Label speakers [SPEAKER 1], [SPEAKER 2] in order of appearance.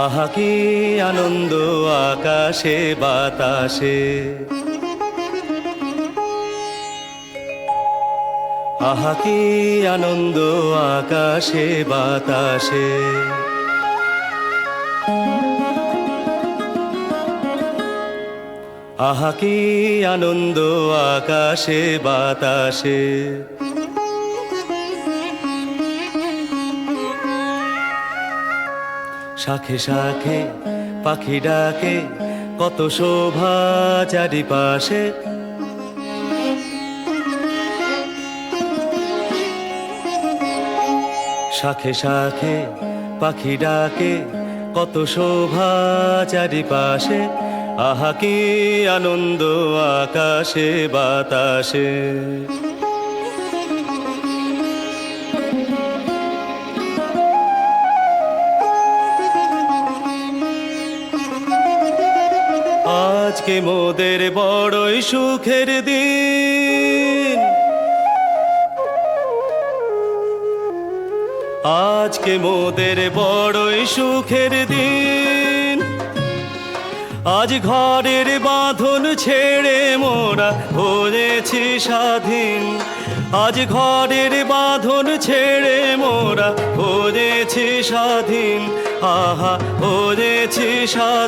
[SPEAKER 1] আহা কি আনন্দ আকাশে বাতাসে, আহা কি আনন্দ আকাশে বাতাসে, আহা কি আনন্দ আকাশে বাতাসে। শাখে শাখে পাখি ডাকে কত শোভা চারিপাশে, শাখে শাখে পাখি ডাকে কত শোভা চারিপাশে, আহা কি আনন্দ আকাশে বাতাসে। আজকে মোদের বড়ই সুখের দিন, আজকে মোদের বড়ই সুখের দিন। আজ ঘরের বাঁধন ছেড়ে মোরা হয়েছি স্বাধীন, আজ ঘরের বাঁধন ছেড়ে মোরা হয়েছি স্বাধীন, আহা হয়েছি স্বাধীন।